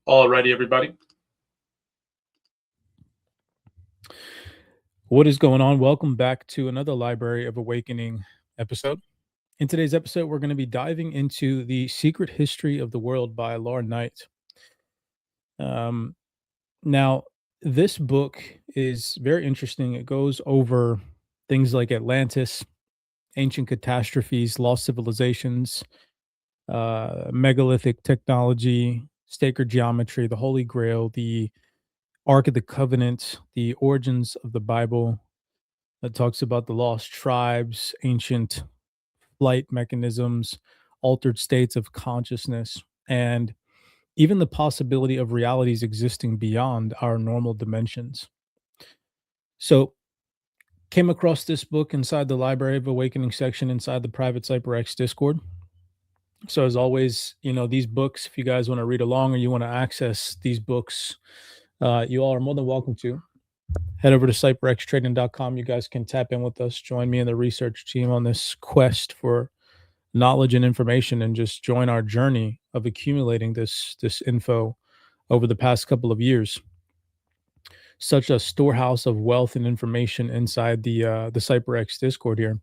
All righty, everybody. What is going on? Welcome back to another Library of Awakening episode. In today's episode, we're going to be diving into The Secret History of the World by Laura Knight. Um, now, this book is very interesting. It goes over things like Atlantis, ancient catastrophes, lost civilizations, megalithic technology, sacred geometry, the Holy Grail, the Ark of the Covenant, the origins of the Bible. It talks about the lost tribes, ancient flight mechanisms, altered states of consciousness, and even the possibility of realities existing beyond our normal dimensions. So, came across this book inside the Library of Awakening section inside the private CyberX Discord. So, as always, these books, if you guys want to read along or you want to access these books, you all are more than welcome to. Head over to cyberxtrading.com. You guys can tap in with us, join me and the research team on this quest for knowledge and information, and just join our journey of accumulating this info over the past couple of years. Such a storehouse of wealth and information inside the CyberX Discord here.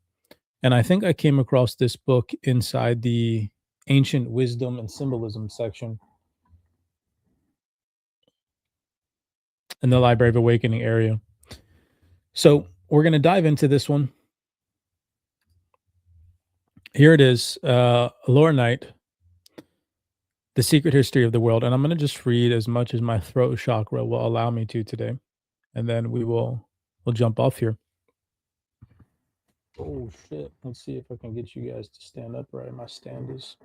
And I think I came across this book inside the ancient wisdom and symbolism section in the Library of Awakening area. So we're going to dive into this one. Here it is, Laura Knight, The Secret History of the World. And I'm going to just read as much as my throat chakra will allow me to today. And then we'll jump off here. Oh shit. Let's see if I can get you guys to stand up right. My stand is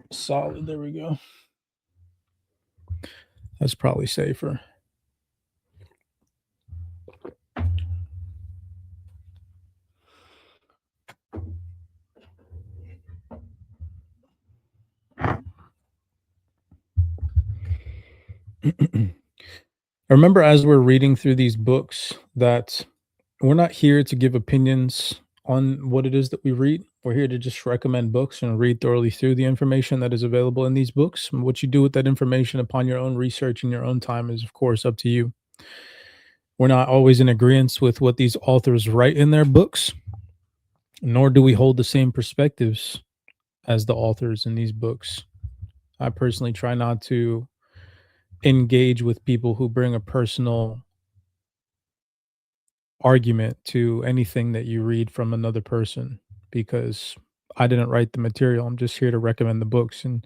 solid. There we go. That's probably safer. I remember as we're reading through these books that we're not here to give opinions on what it is that we read. We're here to just recommend books and read thoroughly through the information that is available in these books. And what you do with that information upon your own research in your own time is, of course, up to you. We're not always in agreement with what these authors write in their books, nor do we hold the same perspectives as the authors in these books. I personally try not to engage with people who bring a personal argument to anything that you read from another person, because I didn't write the material. I'm just here to recommend the books and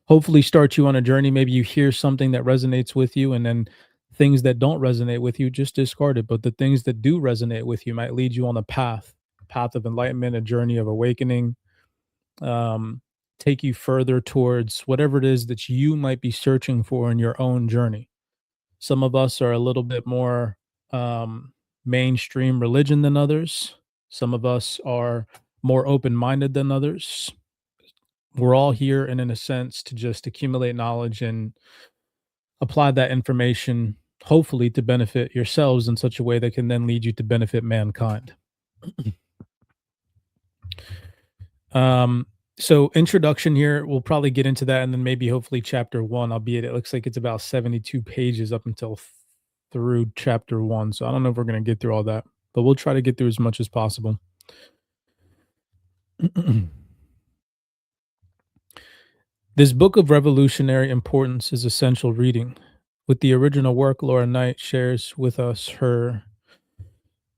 hopefully start you on a journey. Maybe you hear something that resonates with you, and then things that don't resonate with you, just discard it. But the things that do resonate with you might lead you on a path of enlightenment, a journey of awakening, um, take you further towards whatever it is that you might be searching for in your own journey. Some of us are a little bit more mainstream religion than others. Some of us are more open minded than others. We're all here, and in a sense, to just accumulate knowledge and apply that information, hopefully, to benefit yourselves in such a way that can then lead you to benefit mankind. So introduction here, we'll probably get into that, and then maybe hopefully chapter one, albeit it looks like it's about 72 pages up until through chapter one. So I don't know if we're going to get through all that, but we'll try to get through as much as possible. This book of revolutionary importance is essential reading. With the original work, Laura Knight shares with us her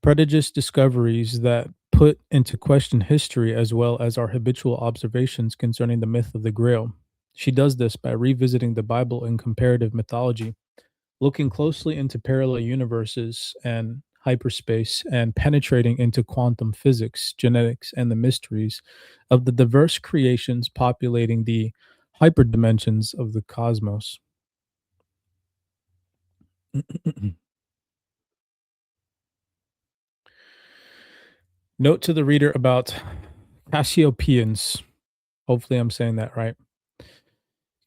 prodigious discoveries that put into question history as well as our habitual observations concerning the myth of the Grail. She does this by revisiting the Bible in comparative mythology, looking closely into parallel universes and hyperspace, and penetrating into quantum physics, genetics, and the mysteries of the diverse creations populating the hyperdimensions of the cosmos. Note to the reader about Cassiopeians. Hopefully, I'm saying that right.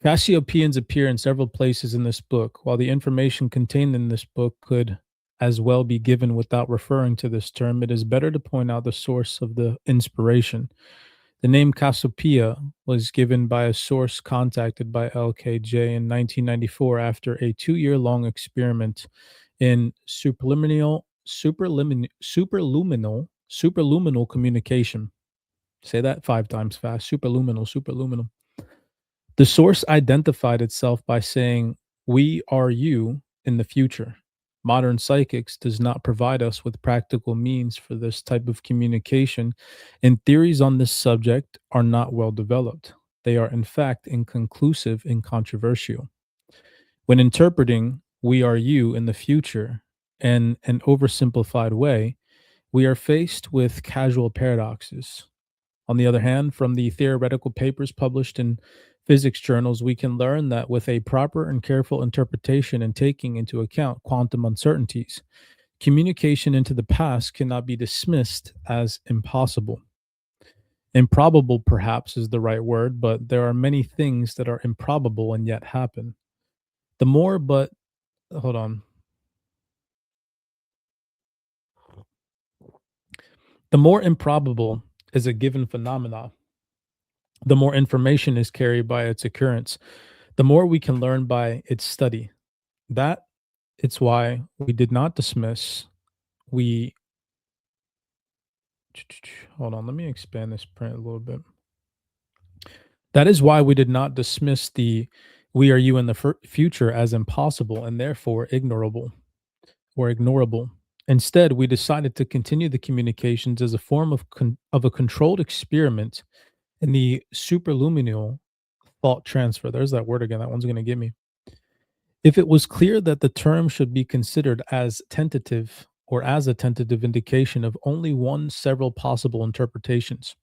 Cassiopeians appear in several places in this book. While the information contained in this book could as well be given without referring to this term, it is better to point out the source of the inspiration. The name Cassiopeia was given by a source contacted by LKJ in 1994 after a 2-year long experiment in superluminal communication. Say that 5 times fast. Superluminal. The source identified itself by saying, "We are you in the future." Modern psychics does not provide us with practical means for this type of communication, and theories on this subject are not well developed. They are, in fact, inconclusive and controversial. When interpreting "we are you in the future" in an oversimplified way, we are faced with casual paradoxes. On the other hand, from the theoretical papers published in physics journals, we can learn that with a proper and careful interpretation and taking into account quantum uncertainties, communication into the past cannot be dismissed as impossible. Improbable, perhaps, is the right word, but there are many things that are improbable and yet happen. The more, but hold on. The more improbable is a given phenomena, the more information is carried by its occurrence, the more we can learn by its study. That it's why we did not dismiss. We hold on. Let me expand this print a little bit. That is why we did not dismiss the "we are you in the future" as impossible and therefore ignorable or ignorable. Instead, we decided to continue the communications as a form of a controlled experiment in the superluminal thought transfer. There's that word again. That one's going to get me. If it was clear that the term should be considered as tentative or as a tentative indication of only one several possible interpretations,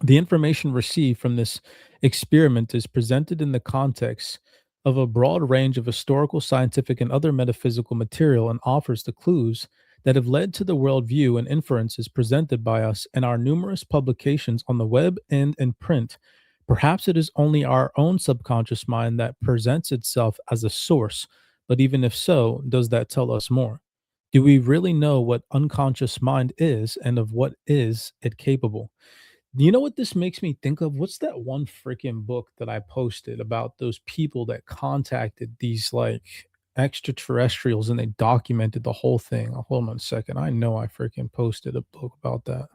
the information received from this experiment is presented in the context of a broad range of historical, scientific, and other metaphysical material and offers the clues that have led to the worldview and inferences presented by us in our numerous publications on the web and in print. Perhaps it is only our own subconscious mind that presents itself as a source, but even if so, does that tell us more? Do we really know what unconscious mind is and of what is it capable? You know what this makes me think of? What's that one freaking book that I posted about those people that contacted these like extraterrestrials and they documented the whole thing? Hold on a second. I know I freaking posted a book about that.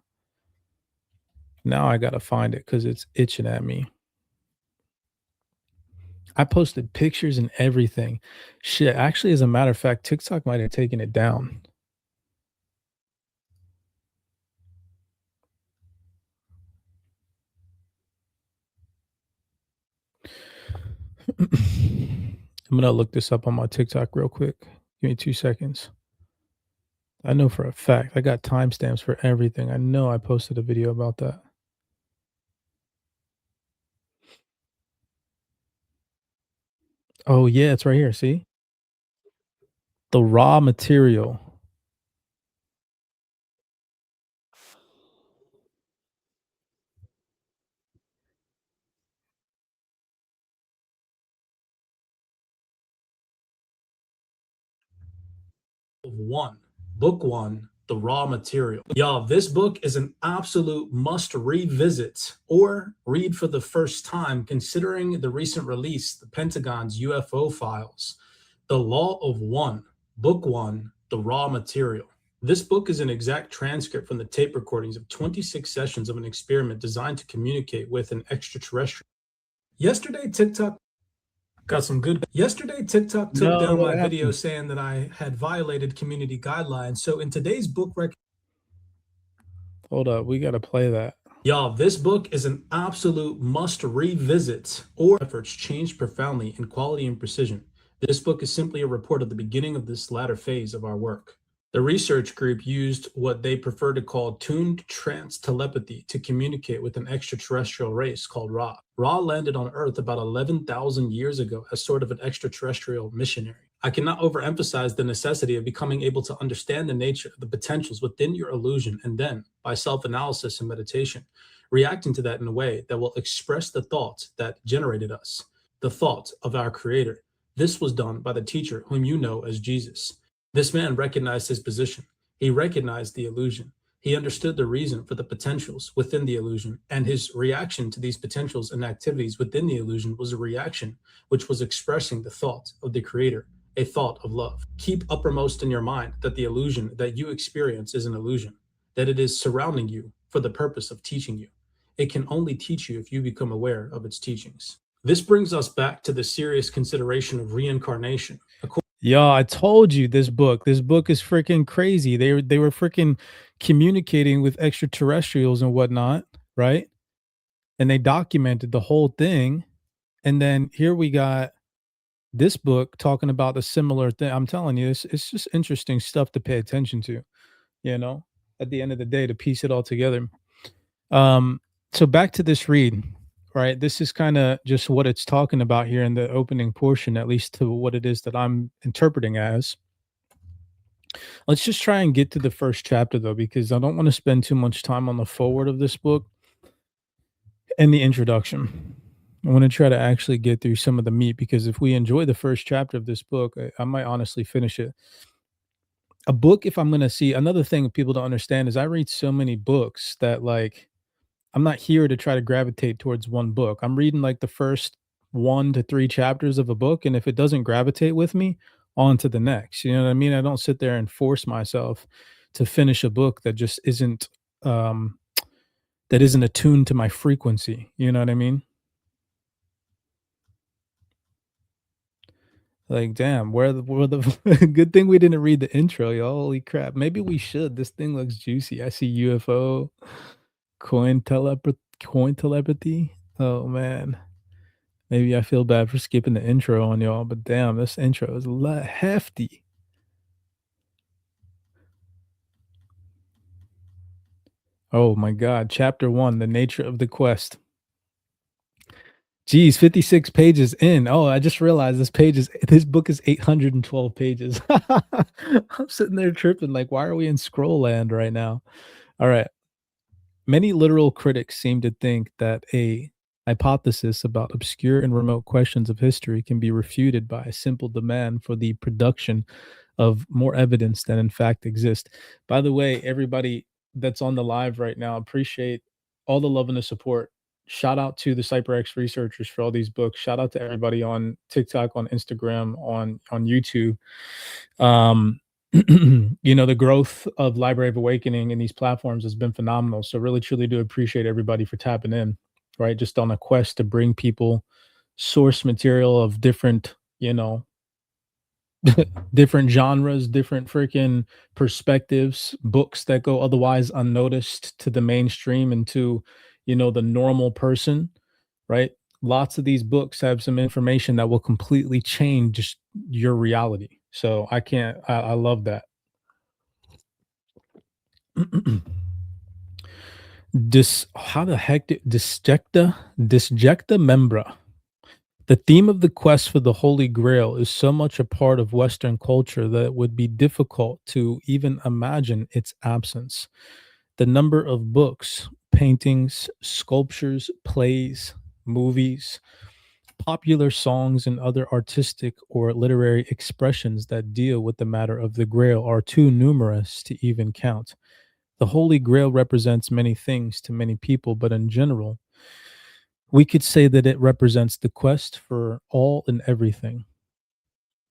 Now I gotta find it because it's itching at me. I posted pictures and everything. Shit, actually, as a matter of fact, TikTok might have taken it down. I'm gonna look this up on my TikTok real quick. Give me 2 seconds. I know for a fact I got timestamps for everything. I know I posted a video about that. Oh yeah, it's right here. See the raw material of one, book one, the raw material. Y'all, this book is an absolute must revisit or read for the first time, considering the recent release, the Pentagon's UFO files. The Law of One, book one, the raw material. This book is an exact transcript from the tape recordings of 26 sessions of an experiment designed to communicate with an extraterrestrial. Yesterday, TikTok got some good. Yesterday, TikTok took No, down what my video happened? saying that I had violated community guidelines. So in today's book Hold up, we gotta play that. y'all, this book is an absolute must revisit or efforts changed profoundly in quality and precision. This book is simply a report of the beginning of this latter phase of our work. The research group used what they prefer to call tuned trance telepathy to communicate with an extraterrestrial race called Ra. Ra landed on Earth about 11,000 years ago as sort of an extraterrestrial missionary. I cannot overemphasize the necessity of becoming able to understand the nature of the potentials within your illusion and then, by self analysis and meditation, reacting to that in a way that will express the thoughts that generated us, the thoughts of our Creator. This was done by the teacher whom you know as Jesus. This man recognized his position. He recognized the illusion. He understood the reason for the potentials within the illusion, and his reaction to these potentials and activities within the illusion was a reaction which was expressing the thought of the creator, a thought of love. Keep uppermost in your mind that the illusion that you experience is an illusion, that it is surrounding you for the purpose of teaching you. It can only teach you if you become aware of its teachings. This brings us back to the serious consideration of reincarnation. Yeah, I told you this book. This book is freaking crazy. They were freaking communicating with extraterrestrials and whatnot, right? And they documented the whole thing. And then here we got this book talking about a similar thing. I'm telling you, it's just interesting stuff to pay attention to, you know, at the end of the day to piece it all together. Um, so back to this read, right? This is kind of just what it's talking about here in the opening portion, at least to what it is that I'm interpreting as. Let's just try and get to the first chapter though, because I don't want to spend too much time on the forward of this book and the introduction. I want to try to actually get through some of the meat because if we enjoy the first chapter of this book, I might honestly finish it. A book, if I'm going to see another thing people don't understand is I read so many books that like I'm not here to try to gravitate towards one book. I'm reading like the first 1 to 3 chapters of a book, and if it doesn't gravitate with me, on to the next. You know what I mean? I don't sit there and force myself to finish a book that just isn't um that isn't attuned to my frequency. You know what I mean? Like, damn, where the good thing we didn't read the intro, yo. Holy crap. Maybe we should. This thing looks juicy. I see UFO, coin telepathy. Oh man. Maybe I feel bad for skipping the intro on y'all, but damn, this intro is hefty. Oh my god, chapter 1, the nature of the quest. Geez, 56 pages in. Oh, I just realized this book is 812 pages. I'm sitting there tripping like, why are we in scroll land right now? All right. Many literal critics seem to think that a hypothesis about obscure and remote questions of history can be refuted by a simple demand for the production of more evidence than in fact exist. By the way, everybody that's on the live right now, appreciate all the love and the support. Shout out to the CyberX researchers for all these books. Shout out to everybody on TikTok, on Instagram, on YouTube. Um, the growth of Library of Awakening and these platforms has been phenomenal. So really, truly do appreciate everybody for tapping in, right? Just on a quest to bring people source material of different, different genres, different freaking perspectives, books that go otherwise unnoticed to the mainstream and to, the normal person, right? Lots of these books have some information that will completely change your reality. So I love that. How the heck disjecta membra. The theme of the quest for the Holy Grail is so much a part of Western culture that it would be difficult to even imagine its absence. The number of books, paintings, sculptures, plays, movies, popular songs, and other artistic or literary expressions that deal with the matter of the Grail are too numerous to even count. The Holy Grail represents many things to many people, but in general, we could say that it represents the quest for all and everything.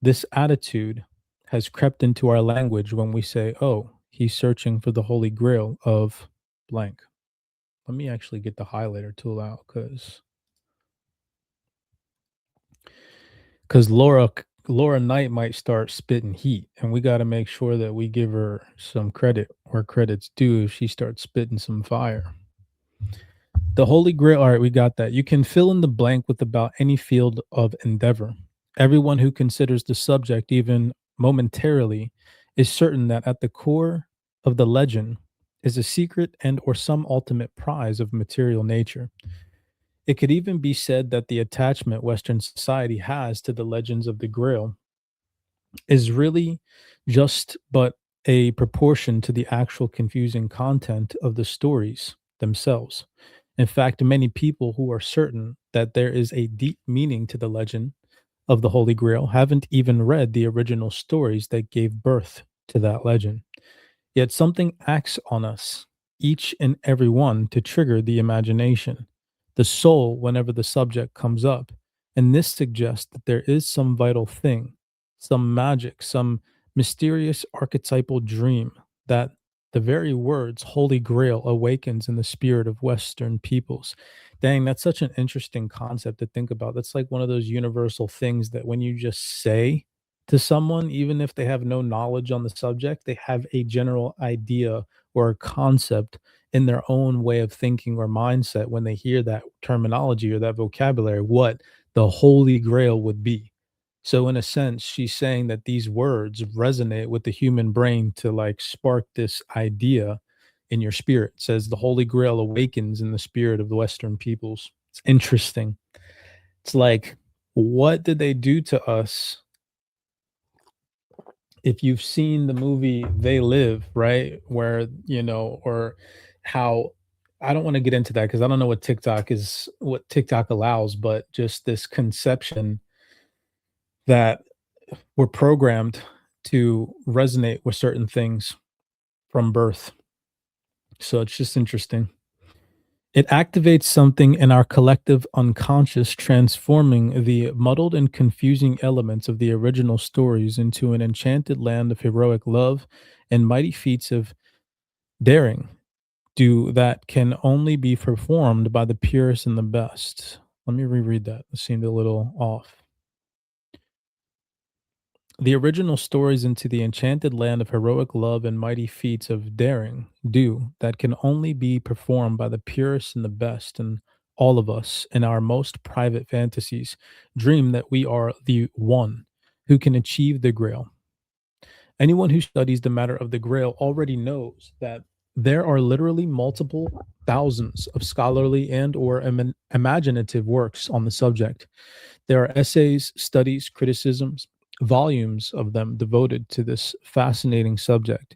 This attitude has crept into our language when we say, oh, he's searching for the Holy Grail of blank. Let me actually get the highlighter tool out because Laura Knight might start spitting heat, and we got to make sure that we give her some credit where credit's due if she starts spitting some fire. The Holy Grail. All right, we got that. You can fill in the blank with about any field of endeavor. Everyone who considers the subject even momentarily is certain that at the core of the legend is a secret and or some ultimate prize of material nature. It could even be said that the attachment Western society has to the legends of the Grail is really just but a proportion to the actual confusing content of the stories themselves. In fact, many people who are certain that there is a deep meaning to the legend of the Holy Grail haven't even read the original stories that gave birth to that legend. Yet something acts on us, each and every one, to trigger the imagination, the soul, whenever the subject comes up. And this suggests that there is some vital thing, some magic, some mysterious archetypal dream that the very words Holy Grail awakens in the spirit of Western peoples. Dang, that's such an interesting concept to think about. That's like one of those universal things that when you just say to someone, even if they have no knowledge on the subject, they have a general idea or a concept in their own way of thinking or mindset when they hear that terminology or that vocabulary, what the Holy Grail would be. So, in a sense, she's saying that these words resonate with the human brain to like spark this idea in your spirit. It says the Holy Grail awakens in the spirit of the Western peoples. It's interesting. It's like, what did they do to us? If you've seen the movie They Live, right? Where, or how I don't want to get into that because I don't know what TikTok allows, but just this conception that we're programmed to resonate with certain things from birth. So it's just interesting. It activates something in our collective unconscious, transforming the muddled and confusing elements of the original stories into an enchanted land of heroic love and mighty feats of daring do that can only be performed by the purest and the best. Let me reread that. It seemed a little off. The original stories into the enchanted land of heroic love and mighty feats of daring do that can only be performed by the purest and the best, and all of us in our most private fantasies dream that we are the one who can achieve the grail. Anyone who studies the matter of the grail already knows that there are literally multiple thousands of scholarly and or imaginative works on the subject. There are essays, studies, criticisms, volumes of them devoted to this fascinating subject.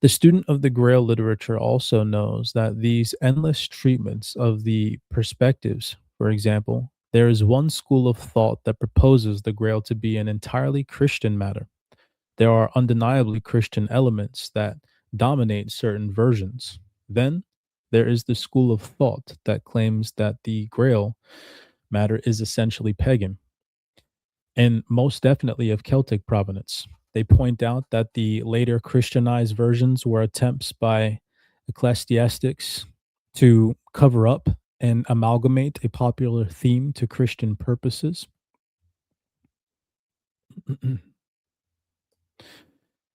The student of the Grail literature also knows that these endless treatments of the perspectives, for example, there is one school of thought that proposes the Grail to be an entirely Christian matter. There are undeniably Christian elements that dominate certain versions. Then there is the school of thought that claims that the Grail matter is essentially pagan and most definitely of Celtic provenance. They point out that the later Christianized versions were attempts by ecclesiastics to cover up and amalgamate a popular theme to Christian purposes.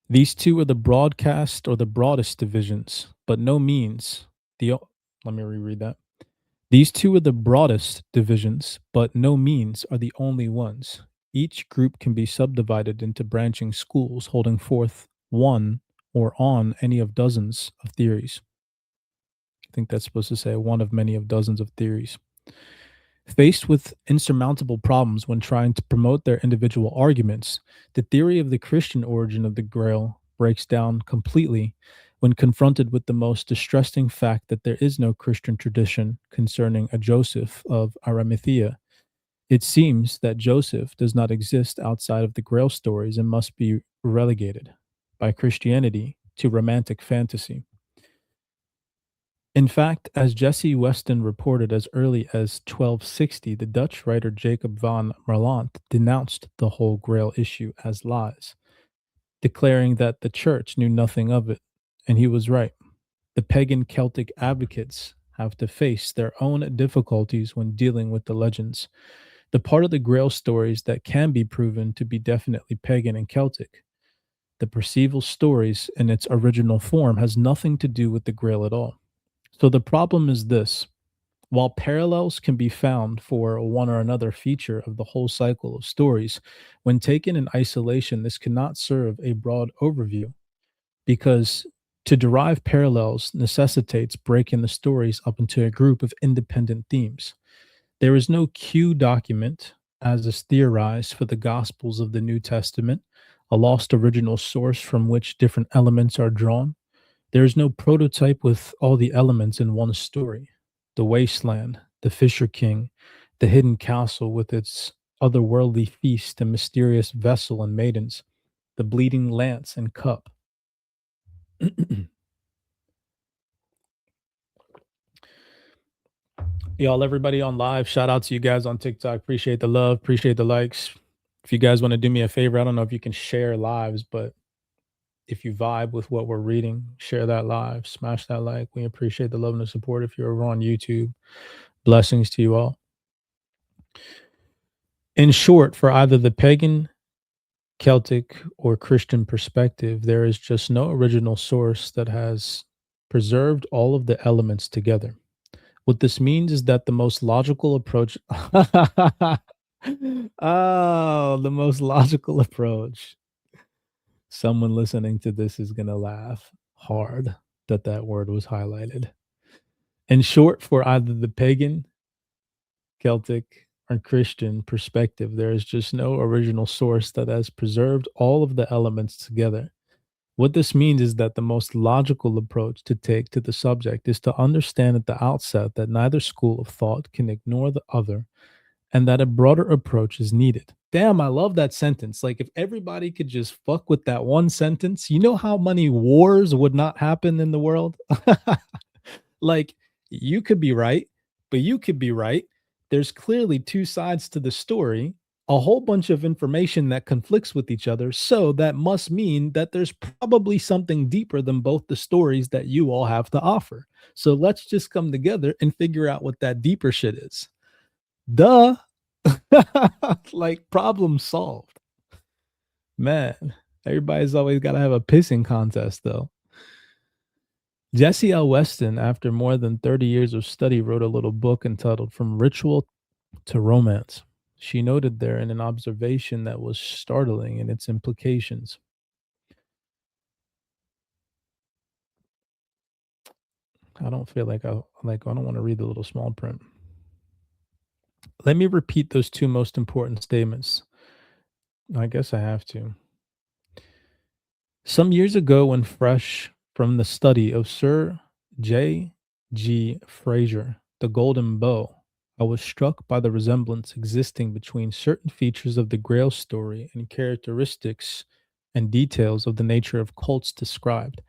These two are the broadcast or the broadest divisions, but no means let me reread that. These two are the broadest divisions, but no means are the only ones. Each group can be subdivided into branching schools holding forth one or on any of dozens of theories. I think that's supposed to say one of many of dozens of theories. Faced with insurmountable problems when trying to promote their individual arguments, the theory of the Christian origin of the Grail breaks down completely when confronted with the most distressing fact that there is no Christian tradition concerning a Joseph of Arimathea. It seems that Joseph does not exist outside of the Grail stories and must be relegated by Christianity to romantic fantasy. In fact, as Jesse Weston reported as early as 1260, the Dutch writer Jacob van Merlant denounced the whole Grail issue as lies, declaring that the church knew nothing of it, and he was right. The pagan Celtic advocates have to face their own difficulties when dealing with the legends. The part of the Grail stories that can be proven to be definitely pagan and Celtic. The Percival stories in its original form has nothing to do with the Grail at all. So the problem is this: while parallels can be found for one or another feature of the whole cycle of stories, when taken in isolation, this cannot serve a broad overview because to derive parallels necessitates breaking the stories up into a group of independent themes. There is no Q document, as is theorized for the Gospels of the New Testament, a lost original source from which different elements are drawn. There is no prototype with all the elements in one story: the wasteland, the Fisher King, the hidden castle with its otherworldly feast and mysterious vessel and maidens, the bleeding lance and cup. Y'all, everybody on live, shout out to you guys on TikTok. Appreciate the love, appreciate the likes. If you guys want to do me a favor, I don't know if you can share lives, but if you vibe with what we're reading, share that live, smash that like. We appreciate the love and the support. If you're over on YouTube, blessings to you all. In short, for either the pagan, Celtic, or Christian perspective, there is just no original source that has preserved all of the elements together. What this means is that the most logical approach. Oh, the most logical approach. Someone listening to this is going to laugh hard that that word was highlighted. In short, for either the pagan, Celtic, or Christian perspective, there is just no original source that has preserved all of the elements together. What this means is that the most logical approach to take to the subject is to understand at the outset that neither school of thought can ignore the other and that a broader approach is needed. Damn, I love that sentence. Like, if everybody could just fuck with that one sentence, you know how many wars would not happen in the world? Like, you could be right, but you could be right. There's clearly two sides to the story, a whole bunch of information that conflicts with each other. So that must mean that there's probably something deeper than both the stories that you all have to offer. So let's just come together and figure out what that deeper shit is. Duh. Like, problem solved. Man, everybody's always got to have a pissing contest, though. Jesse L. Weston, after more than 30 years of study, wrote a little book entitled From Ritual to Romance. She noted therein an observation that was startling in its implications. I don't feel like I don't want to read the little small print. Let me repeat those two most important statements. I guess I have to. Some years ago, when fresh from the study of Sir J. G. Fraser, The Golden Bough, I was struck by the resemblance existing between certain features of the Grail story and characteristics and details of the nature of cults described.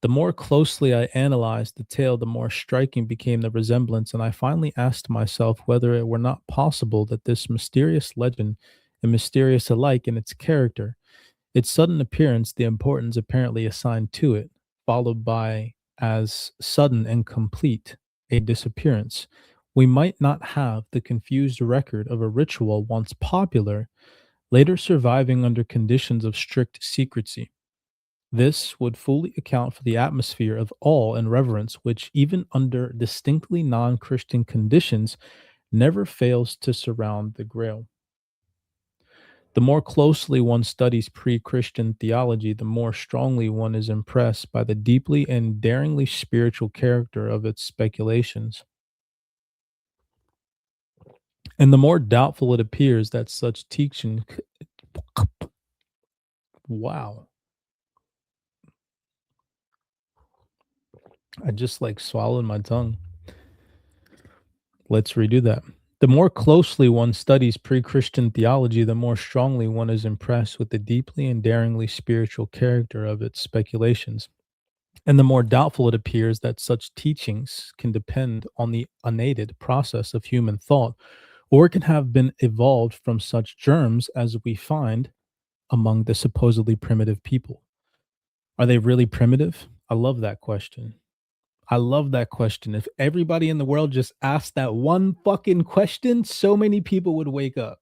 The more closely I analyzed the tale, the more striking became the resemblance, and I finally asked myself whether it were not possible that this mysterious legend, and mysterious alike in its character, its sudden appearance, the importance apparently assigned to it, followed by, as sudden and complete, a disappearance. We might not have the confused record of a ritual once popular, later surviving under conditions of strict secrecy. This would fully account for the atmosphere of awe and reverence which, even under distinctly non Christian conditions, never fails to surround the Grail. The more closely one studies pre Christian theology, the more strongly one is impressed by the deeply and daringly spiritual character of its speculations. And the more doubtful it appears that such teaching. Wow. I just like swallowed my tongue. Let's redo that. The more closely one studies pre Christian theology, the more strongly one is impressed with the deeply and daringly spiritual character of its speculations. And the more doubtful it appears that such teachings can depend on the unaided process of human thought, or can have been evolved from such germs as we find among the supposedly primitive people. Are they really primitive? I love that question. I love that question. If everybody in the world just asked that one fucking question, so many people would wake up.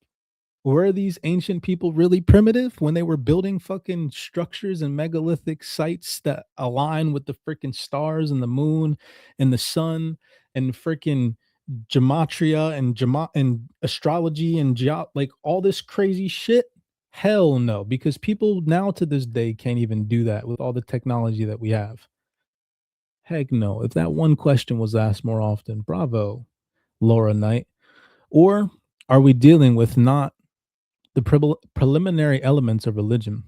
Were these ancient people really primitive when they were building fucking structures and megalithic sites that align with the freaking stars and the moon and the sun and freaking gematria and and astrology and like all this crazy shit? Hell no, because people now to this day can't even do that with all the technology that we have. Heck no. If that one question was asked more often, bravo, Laura Knight. Or are we dealing with not the preliminary elements of religion,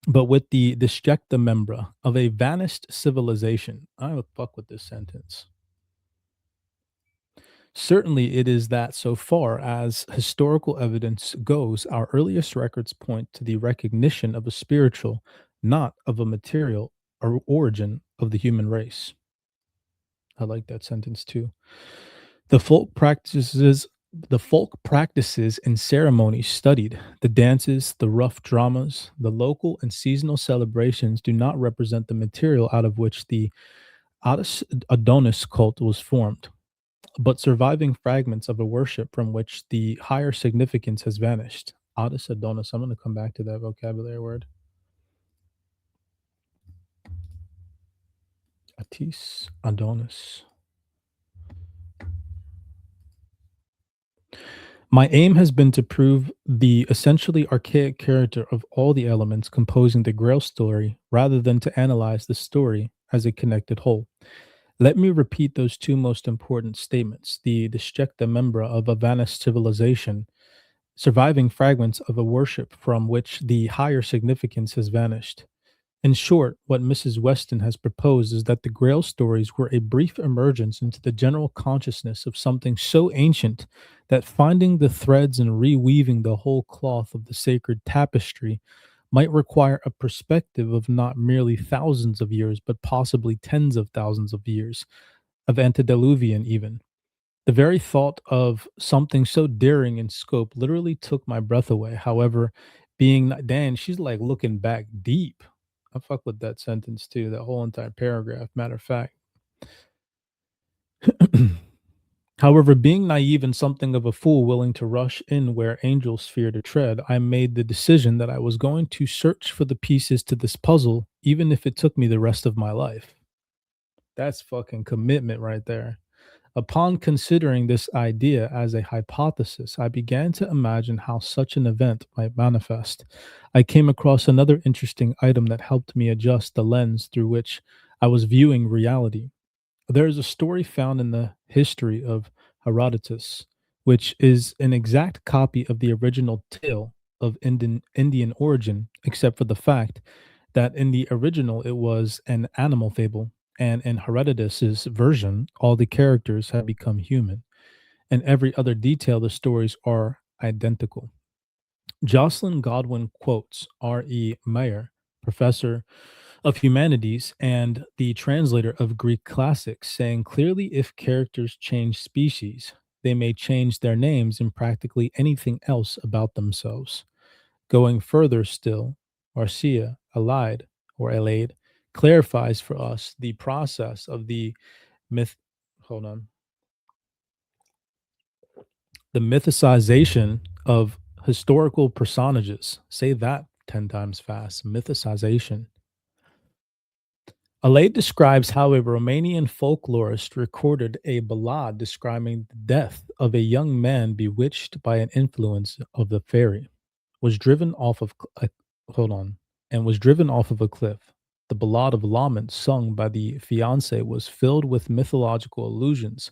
but with the disjecta membra of a vanished civilization? I would fuck with this sentence. Certainly, it is that so far as historical evidence goes, our earliest records point to the recognition of a spiritual, not of a material, origin of the human race. I like that sentence too. The folk practices and ceremonies studied, the dances, the rough dramas, the local and seasonal celebrations do not represent the material out of which the Adonis cult was formed, but surviving fragments of a worship from which the higher significance has vanished. Adonis, I'm going to come back to that vocabulary word. Adonis. My aim has been to prove the essentially archaic character of all the elements composing the Grail story rather than to analyze the story as a connected whole. Let me repeat those two most important statements. The disjecta membra of a vanished civilization, surviving fragments of a worship from which the higher significance has vanished. In short, what Mrs. Weston has proposed is that the Grail stories were a brief emergence into the general consciousness of something so ancient that finding the threads and reweaving the whole cloth of the sacred tapestry might require a perspective of not merely thousands of years, but possibly tens of thousands of years, of antediluvian even. The very thought of something so daring in scope literally took my breath away. However, Dan, she's like looking back deep. I fuck with that sentence too, that whole entire paragraph, matter of fact. However, being naive and something of a fool willing to rush in where angels fear to tread, I made the decision that I was going to search for the pieces to this puzzle, even if it took me the rest of my life. That's fucking commitment right there. Upon considering this idea as a hypothesis, I began to imagine how such an event might manifest. I came across another interesting item that helped me adjust the lens through which I was viewing reality. There is a story found in the history of Herodotus, which is an exact copy of the original tale of Indian origin, except for the fact that in the original it was an animal fable, and in Herodotus's version, all the characters have become human, and every other detail of the stories are identical. Jocelyn Godwin quotes R.E. Meyer, professor of humanities and the translator of Greek classics, saying clearly if characters change species, they may change their names and practically anything else about themselves. Going further still, Marcia Allied or Allied clarifies for us the process of the myth hold on the mythicization of historical personages. Say that 10 times fast. Mythicization. Alay describes how a Romanian folklorist recorded a ballad describing the death of a young man bewitched by an influence of the fairy, was driven off of a, hold on, and was driven off of a cliff. The ballad of lament sung by the fiancé was filled with mythological allusions.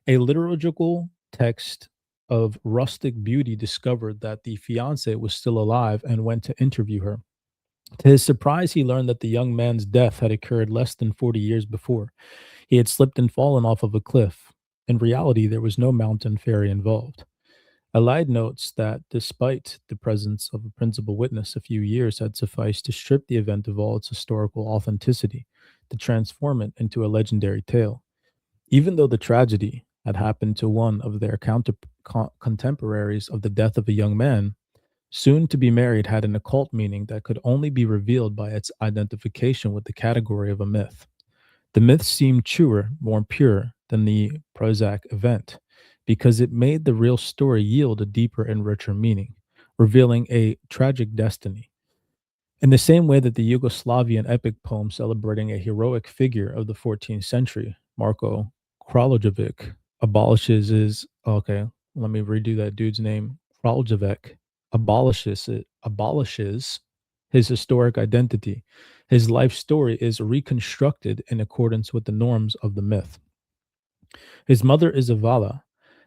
A liturgical text of rustic beauty discovered that the fiancé was still alive and went to interview her. To his surprise, he learned that the young man's death had occurred less than 40 years before. He had slipped and fallen off of a cliff. In reality, there was no mountain fairy involved. Allied notes that despite the presence of a principal witness, a few years had sufficed to strip the event of all its historical authenticity, to transform it into a legendary tale. Even though the tragedy had happened to one of their contemporaries of the death of a young man, soon to be married had an occult meaning that could only be revealed by its identification with the category of a myth. The myth seemed truer, more pure than the Prozac event, because it made the real story yield a deeper and richer meaning, revealing a tragic destiny. In the same way that the Yugoslavian epic poem celebrating a heroic figure of the 14th century, Marko Kraljevic, abolishes his, okay, let me redo that dude's name. Kraljevic abolishes his historic identity. His life story is reconstructed in accordance with the norms of the myth. His mother is Avala,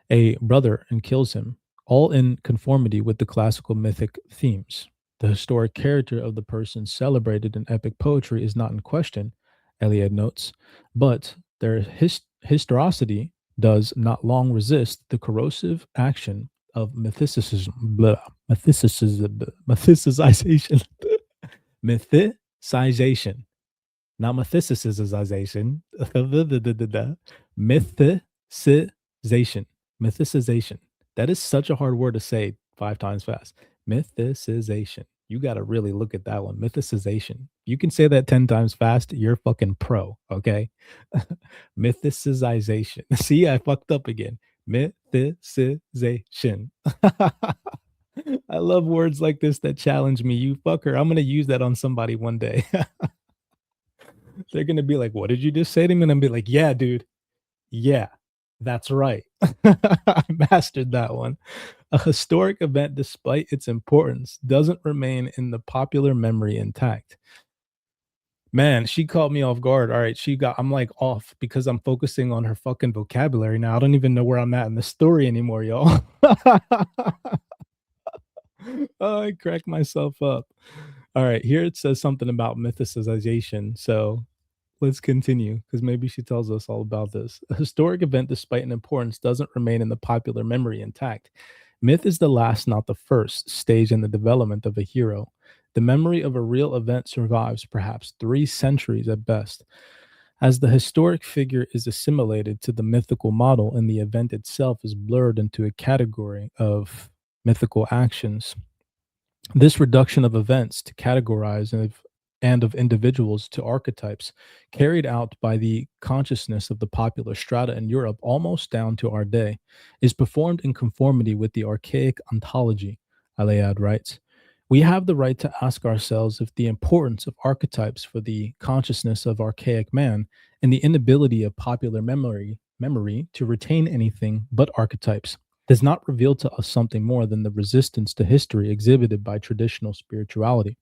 a brother, and kills him, all in conformity with the classical mythic themes. The historic character of the person celebrated in epic poetry is not in question, Eliade notes, but their historicity does not long resist the corrosive action of mythicization. Mythicization. not mythicization. Mythicization. Mythicization. That is such a hard word to say 5 times fast. Mythicization. You got to really look at that one. Mythicization. You can say that 10 times fast, you're fucking pro, okay? Mythicization. See, I fucked up again. Mythicization. I love words like this that challenge me. You fucker. I'm going to use that on somebody one day. They're going to be like, what did you just say to me? And I'm be like, yeah, dude. Yeah, that's right. I mastered that one. A historic event, despite its importance, doesn't remain in the popular memory intact. Man, she caught me off guard. All right, I'm like off because I'm focusing on her fucking vocabulary now. I don't even know where I'm at in the story anymore, y'all. Oh, I cracked myself up. All right, here it says something about mythicization. So let's continue because maybe she tells us all about this. A historic event, despite an importance, doesn't remain in the popular memory intact. Myth is the last, not the first, stage in the development of a hero. The memory of a real event survives perhaps 3 centuries at best. As the historic figure is assimilated to the mythical model and the event itself is blurred into a category of mythical actions, this reduction of events to categorize and of individuals to archetypes, carried out by the consciousness of the popular strata in Europe almost down to our day, is performed in conformity with the archaic ontology, Alead writes. We have the right to ask ourselves if the importance of archetypes for the consciousness of archaic man and the inability of popular memory to retain anything but archetypes does not reveal to us something more than the resistance to history exhibited by traditional spirituality.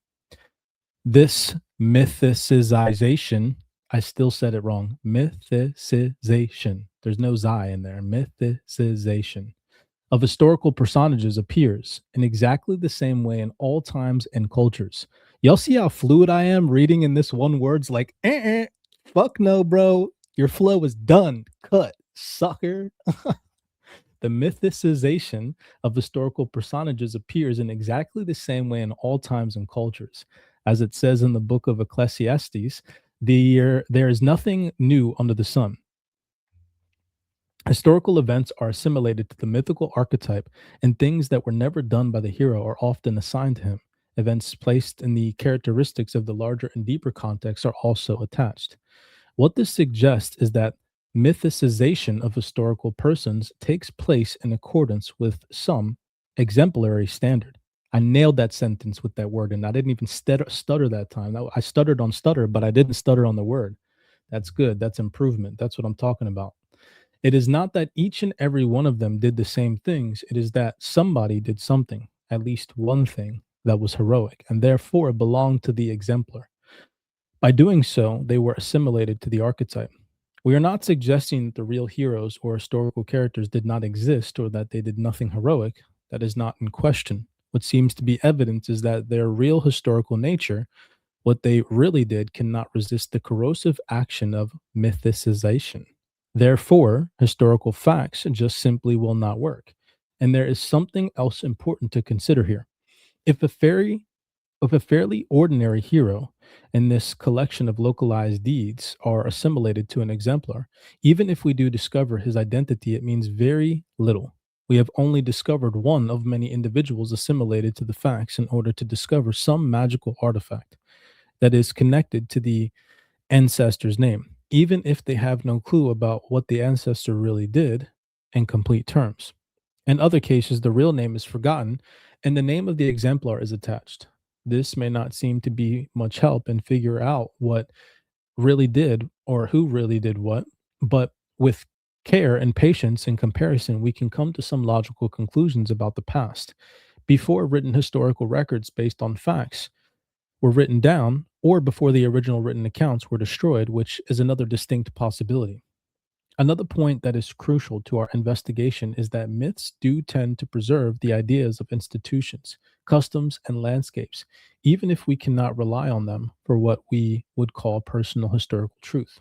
This mythicization, I still said it wrong. Mythicization. There's no xi in there. Mythicization of historical personages appears in exactly the same way in all times and cultures. Y'all see how fluid I am reading in this one word's like, fuck no, bro. Your flow is done. Cut, sucker. The mythicization of historical personages appears in exactly the same way in all times and cultures. As it says in the book of Ecclesiastes, there is nothing new under the sun. Historical events are assimilated to the mythical archetype, and things that were never done by the hero are often assigned to him. Events placed in the characteristics of the larger and deeper context are also attached. What this suggests is that mythicization of historical persons takes place in accordance with some exemplary standard. I nailed that sentence with that word, and I didn't even stutter that time. I stuttered on stutter, but I didn't stutter on the word. That's good. That's improvement. That's what I'm talking about. It is not that each and every one of them did the same things. It is that somebody did something, at least one thing, that was heroic, and therefore belonged to the exemplar. By doing so, they were assimilated to the archetype. We are not suggesting that the real heroes or historical characters did not exist or that they did nothing heroic. That is not in question. What seems to be evidence is that their real historical nature, what they really did, cannot resist the corrosive action of mythicization. Therefore, historical facts just simply will not work. And there is something else important to consider here. If a fairy of a fairly ordinary hero and this collection of localized deeds are assimilated to an exemplar, even if we do discover his identity, it means very little. We have only discovered one of many individuals assimilated to the facts in order to discover some magical artifact that is connected to the ancestor's name, even if they have no clue about what the ancestor really did in complete terms. In other cases, the real name is forgotten and the name of the exemplar is attached. This may not seem to be much help in figure out what really did or who really did what, but with care and patience and comparison, we can come to some logical conclusions about the past. Before written historical records based on facts were written down, or before the original written accounts were destroyed, which is another distinct possibility. Another point that is crucial to our investigation is that myths do tend to preserve the ideas of institutions, customs, and landscapes, even if we cannot rely on them for what we would call personal historical truth.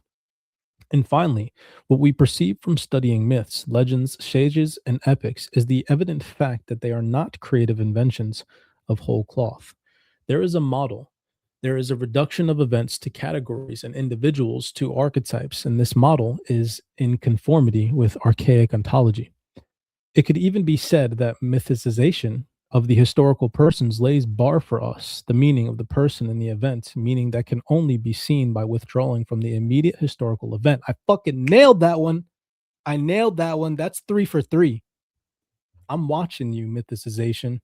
And finally, what we perceive from studying myths, legends, sages, and epics is the evident fact that they are not creative inventions of whole cloth. There is a model There is a reduction of events to categories and individuals to archetypes, and this model is in conformity with archaic ontology. It could even be said that mythicization of the historical persons lays bare for us the meaning of the person in the event, meaning that can only be seen by withdrawing from the immediate historical event. I fucking nailed that one. I nailed that one. That's 3 for 3. I'm watching you, mythicization.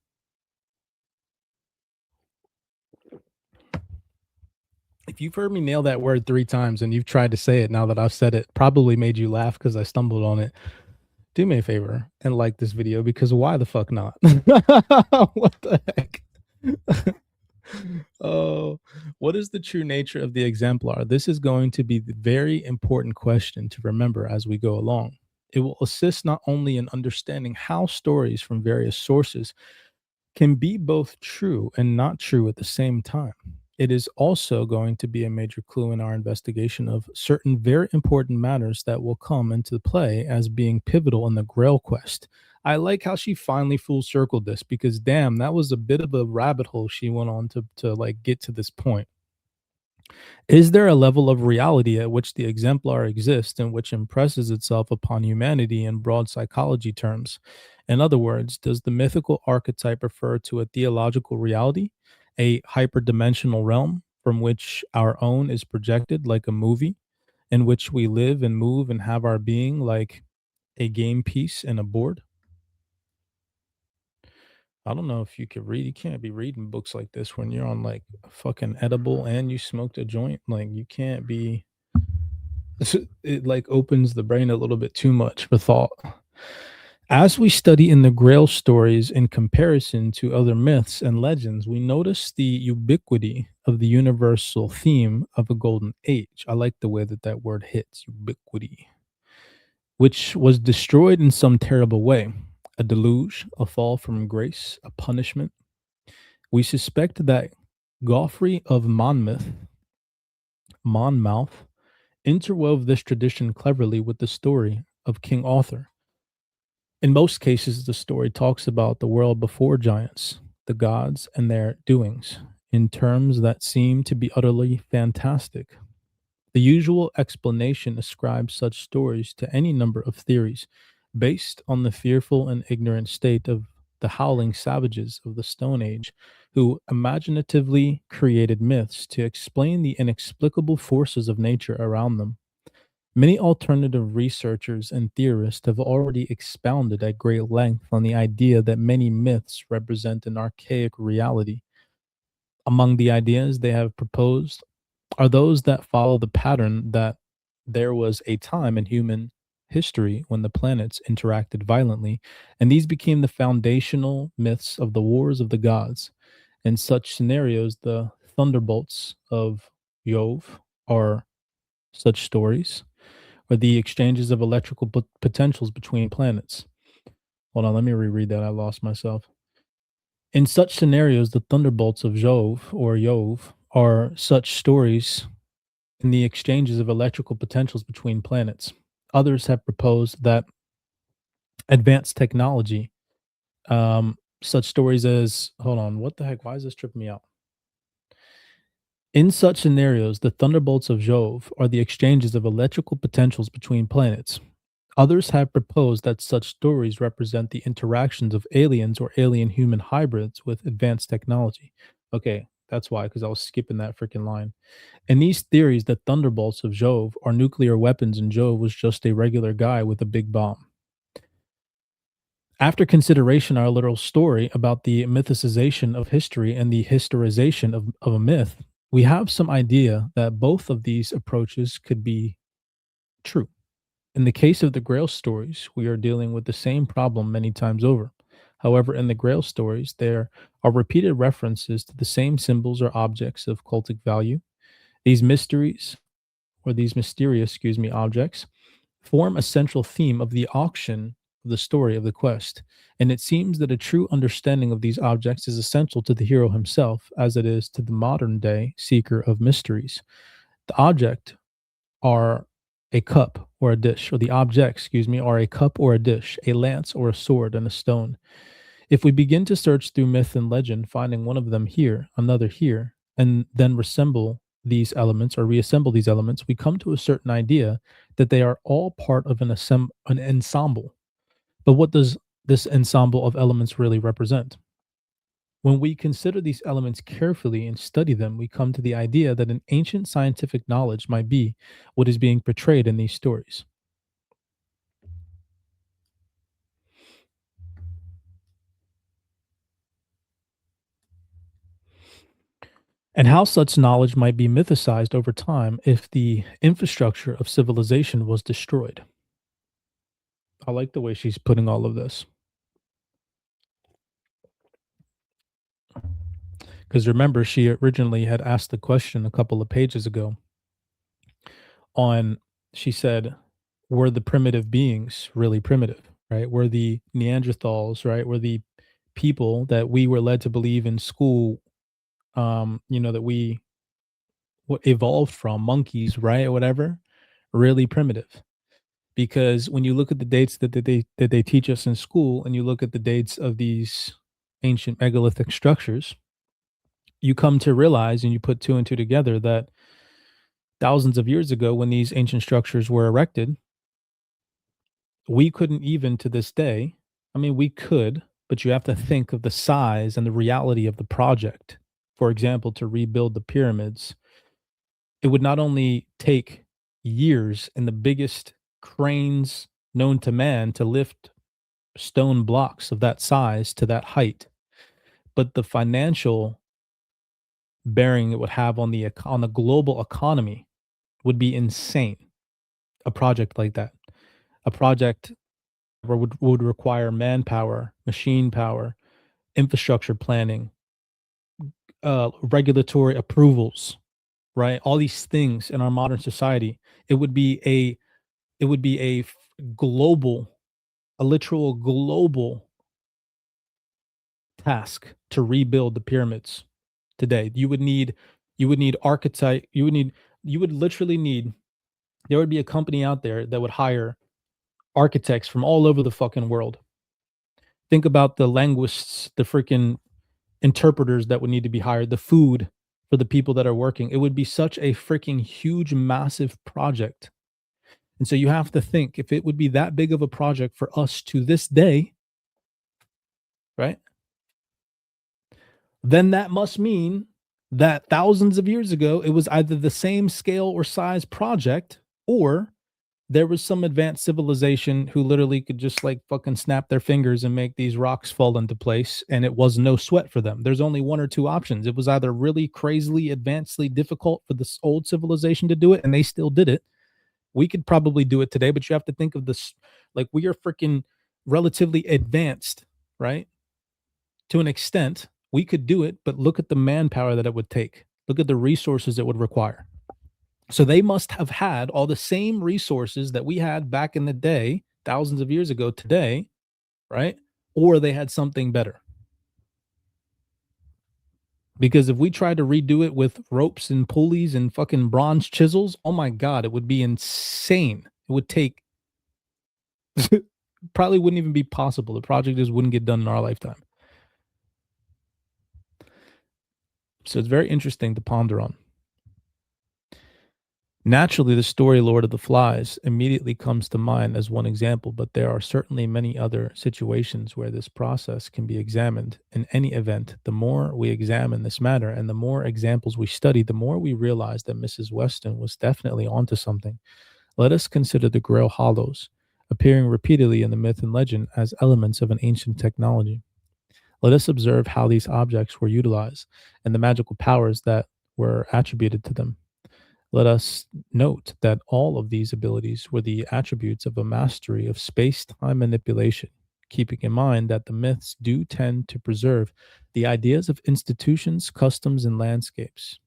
If you've heard me nail that word 3 times and you've tried to say it now that I've said it, probably made you laugh because I stumbled on it. Do me a favor and like this video because why the fuck not? What the heck? Oh, what is the true nature of the exemplar? This is going to be the very important question to remember as we go along. It will assist not only in understanding how stories from various sources can be both true and not true at the same time. It is also going to be a major clue in our investigation of certain very important matters that will come into play as being pivotal in the Grail quest. I like how she finally full circled this because damn, that was a bit of a rabbit hole she went on to like get to this point. Is there a level of reality at which the exemplar exists and which impresses itself upon humanity in broad psychology terms? In other words, does the mythical archetype refer to a theological reality, a hyperdimensional realm from which our own is projected like a movie, in which we live and move and have our being like a game piece in a board? I don't know if you could read. You can't be reading books like this when you're on like a fucking edible and you smoked a joint. Like you can't be. It like opens the brain a little bit too much for thought. As we study in the Grail stories in comparison to other myths and legends, we notice the ubiquity of the universal theme of a golden age. I like the way that that word hits, ubiquity, which was destroyed in some terrible way. A deluge, a fall from grace, a punishment. We suspect that Geoffrey of Monmouth, interwove this tradition cleverly with the story of King Arthur. In most cases, the story talks about the world before giants, the gods, and their doings, in terms that seem to be utterly fantastic. The usual explanation ascribes such stories to any number of theories, based on the fearful and ignorant state of the howling savages of the Stone Age, who imaginatively created myths to explain the inexplicable forces of nature around them. Many alternative researchers and theorists have already expounded at great length on the idea that many myths represent an archaic reality. Among the ideas they have proposed are those that follow the pattern that there was a time in human history when the planets interacted violently, and these became the foundational myths of the wars of the gods. In such scenarios, the thunderbolts of Jove are such stories, or the exchanges of electrical potentials between planets. Hold on, let me reread that. I lost myself. In such scenarios, the thunderbolts of Jove are such stories in the exchanges of electrical potentials between planets. Others have proposed that advanced technology, such stories as, hold on, what the heck? Why is this tripping me out? In such scenarios, the thunderbolts of Jove are the exchanges of electrical potentials between planets. Others have proposed that such stories represent the interactions of aliens or alien human hybrids with advanced technology. Okay, that's why, because I was skipping that freaking line. In these theories, the thunderbolts of Jove are nuclear weapons, and Jove was just a regular guy with a big bomb. After consideration, our literal story about the mythicization of history and the historization of a myth, we have some idea that both of these approaches could be true. In the case of the Grail stories, we are dealing with the same problem many times over. However, in the Grail stories, there are repeated references to the same symbols or objects of cultic value. These mysteries, or these mysterious, objects, form a central theme of the auction of the story of the quest. And it seems that a true understanding of these objects is essential to the hero himself, as it is to the modern day seeker of mysteries. The object are a cup or a dish, or the objects, are a cup or a dish, a lance or a sword, and a stone. If we begin to search through myth and legend, finding one of them here, another here, and then reassemble these elements, we come to a certain idea that they are all part of an ensemble. But what does this ensemble of elements really represent? When we consider these elements carefully and study them, we come to the idea that an ancient scientific knowledge might be what is being portrayed in these stories. And how such knowledge might be mythicized over time if the infrastructure of civilization was destroyed. I like the way she's putting all of this. Because remember, she originally had asked the question a couple of pages ago on, she said, were the primitive beings really primitive, right? Were the Neanderthals, right? Were the people that we were led to believe in school, that we evolved from monkeys, right? Or whatever, really primitive. Because when you look at the dates that they teach us in school, and you look at the dates of these ancient megalithic structures, you come to realize and you put two and two together that thousands of years ago, when these ancient structures were erected, we couldn't even to this day, I mean, we could, but you have to think of the size and the reality of the project. For example, to rebuild the pyramids, it would not only take years and the biggest cranes known to man to lift stone blocks of that size to that height, but the financial bearing it would have on the global economy would be insane. A project like that, a project where would require manpower, machine power, infrastructure planning, regulatory approvals, right? All these things in our modern society, it would be a global, a literal global task to rebuild the pyramids today. You would need architect, you would literally need, there would be a company out there that would hire architects from all over the fucking world. Think about the linguists, the freaking interpreters that would need to be hired, the food for the people that are working. It would be such a freaking huge, massive project. And so you have to think, if it would be that big of a project for us to this day, right? Then that must mean that thousands of years ago, it was either the same scale or size project, or there was some advanced civilization who literally could just like fucking snap their fingers and make these rocks fall into place, and it was no sweat for them. There's only one or two options. It was either really crazily advancedly difficult for this old civilization to do it, and they still did it. We could probably do it today, but you have to think of this, like, we are freaking relatively advanced, right? To an extent, we could do it, but look at the manpower that it would take. Look at the resources it would require. So they must have had all the same resources that we had back in the day, thousands of years ago today, right? Or they had something better. Because if we tried to redo it with ropes and pulleys and fucking bronze chisels, oh my God, it would be insane. It would take, probably wouldn't even be possible. The project just wouldn't get done in our lifetime. So it's very interesting to ponder on. Naturally, the story Lord of the Flies immediately comes to mind as one example, but there are certainly many other situations where this process can be examined. In any event, the more we examine this matter and the more examples we study, the more we realize that Mrs. Weston was definitely onto something. Let us consider the Grail Hollows, appearing repeatedly in the myth and legend as elements of an ancient technology. Let us observe how these objects were utilized and the magical powers that were attributed to them. Let us note that all of these abilities were the attributes of a mastery of space time manipulation, keeping in mind that the myths do tend to preserve the ideas of institutions, customs, and landscapes.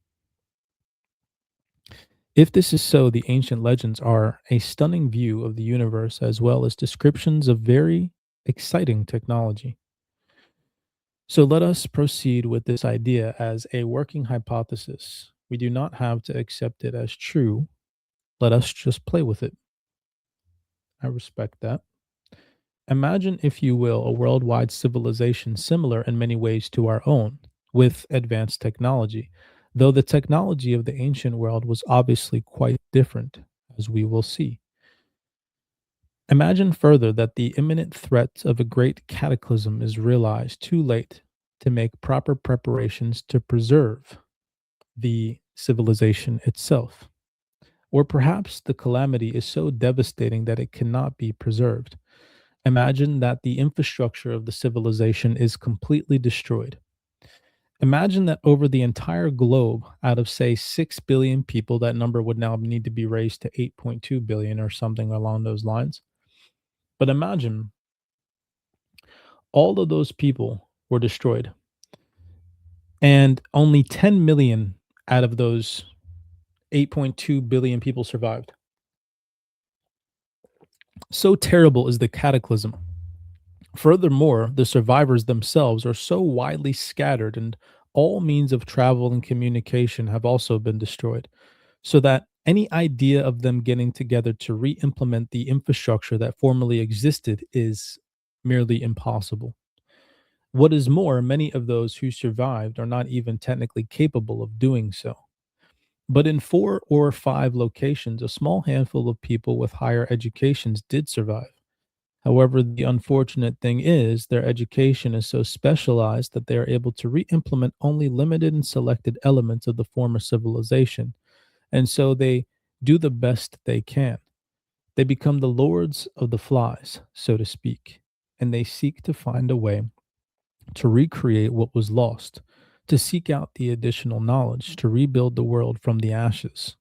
If this is so, the ancient legends are a stunning view of the universe as well as descriptions of very exciting technology. So let us proceed with this idea as a working hypothesis. We do not have to accept it as true. Let us just play with it. I respect that. Imagine, if you will, a worldwide civilization similar in many ways to our own, with advanced technology. though the technology of the ancient world was obviously quite different, as we will see. Imagine further that the imminent threat of a great cataclysm is realized too late to make proper preparations to preserve the civilization itself. Or perhaps the calamity is so devastating that it cannot be preserved. Imagine that the infrastructure of the civilization is completely destroyed. Imagine that over the entire globe, out of say 6 billion people, that number would now need to be raised to 8.2 billion or something along those lines. But imagine all of those people were destroyed, and only 10 million out of those 8.2 billion people survived. So terrible is the cataclysm. Furthermore, the survivors themselves are so widely scattered, and all means of travel and communication have also been destroyed, so that any idea of them getting together to re implement the infrastructure that formerly existed is merely impossible. What is more, many of those who survived are not even technically capable of doing so. But in 4 or 5 locations, a small handful of people with higher educations did survive. However, the unfortunate thing is their education is so specialized that they are able to re implement only limited and selected elements of the former civilization. And so they do the best they can. They become the lords of the flies, so to speak, and they seek to find a way to recreate what was lost, to seek out the additional knowledge, to rebuild the world from the ashes.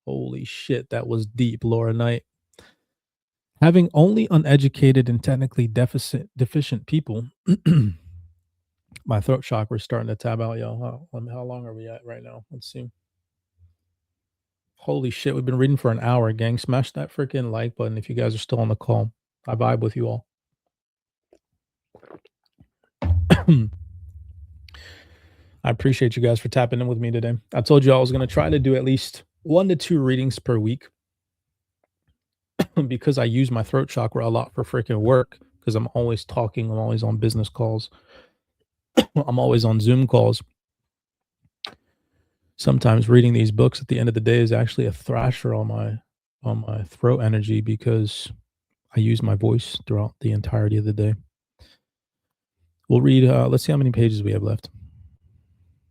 Holy shit, that was deep, Laura Knight. Having only uneducated and technically deficient people, my throat chakra is starting to tab out, yo. How long are we at right now? Let's see. Holy shit, we've been reading for an hour, gang. Smash that freaking like button if you guys are still on the call. I vibe with you all. I appreciate you guys for tapping in with me today. I told you I was going to try to do at least 1 to 2 readings per week because I use my throat chakra a lot for freaking work because I'm always talking, I'm always on business calls, I'm always on Zoom calls. Sometimes reading these books at the end of the day is actually a thrasher on my throat energy because I use my voice throughout the entirety of the day. We'll read let's see how many pages we have left.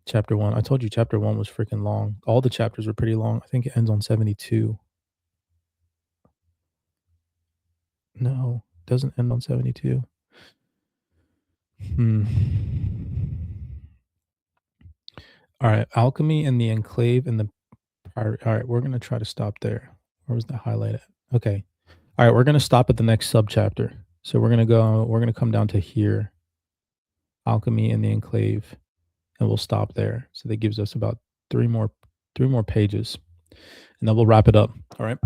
Chapter 1. I told you chapter 1 was freaking long. All the chapters were pretty long. I think it ends on 72. No, it doesn't end on 72. Hmm. All right, alchemy and the enclave and the all right, we're going to try to stop there. Where was that highlighted? Okay. All right, we're going to stop at the next subchapter. So we're going to come down to here. Alchemy and the enclave, and we'll stop there. So that gives us about three more pages. And then we'll wrap it up. All right.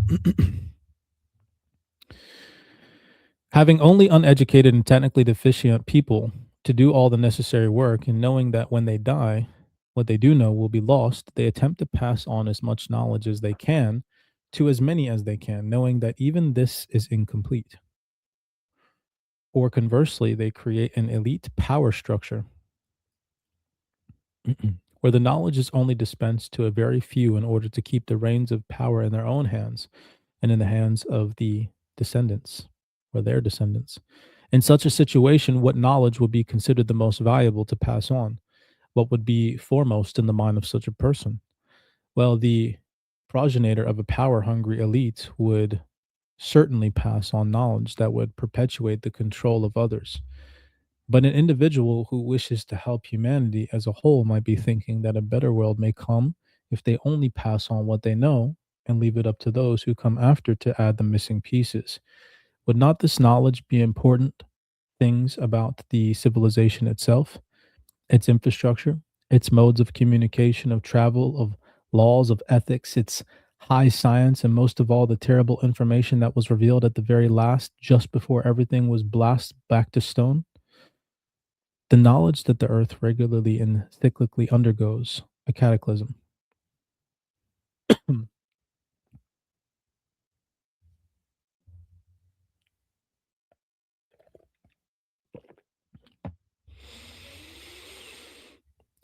Having only uneducated and technically deficient people to do all the necessary work, and knowing that when they die, what they do know will be lost, they attempt to pass on as much knowledge as they can to as many as they can, knowing that even this is incomplete. Or conversely, they create an elite power structure where the knowledge is only dispensed to a very few in order to keep the reins of power in their own hands and in the hands of the descendants or their descendants. In such a situation, what knowledge would be considered the most valuable to pass on? What would be foremost in the mind of such a person? Well, the progenitor of a power hungry elite would certainly pass on knowledge that would perpetuate the control of others. But an individual who wishes to help humanity as a whole might be thinking that a better world may come if they only pass on what they know and leave it up to those who come after to add the missing pieces. Would not this knowledge be important things about the civilization itself, its infrastructure, its modes of communication, of travel, of laws, of ethics, its high science, and most of all, the terrible information that was revealed at the very last, just before everything was blasted back to stone? The knowledge that the earth regularly and cyclically undergoes a cataclysm.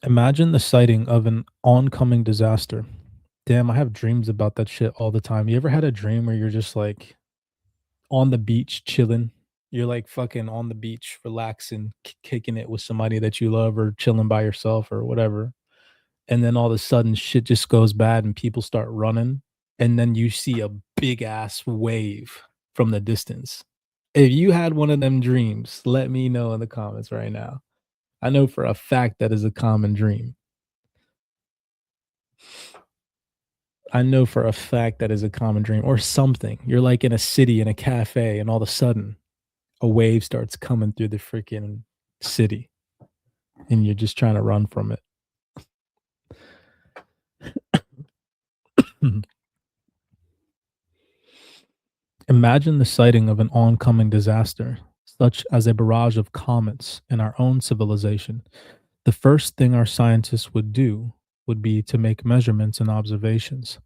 Imagine the sighting of an oncoming disaster. Damn, I have dreams about that shit all the time. You ever had a dream where you're just like on the beach chilling? You're like fucking on the beach, relaxing, kicking it with somebody that you love or chilling by yourself or whatever. And then all of a sudden shit just goes bad and people start running. And then you see a big ass wave from the distance. If you had one of them dreams, let me know in the comments right now. I know for a fact that is a common dream. I know for a fact that is a common dream or something. You're like in a city in a cafe and all of a sudden a wave starts coming through the freaking city and you're just trying to run from it. Imagine the sighting of an oncoming disaster, such as a barrage of comets in our own civilization. The first thing our scientists would do would be to make measurements and observations,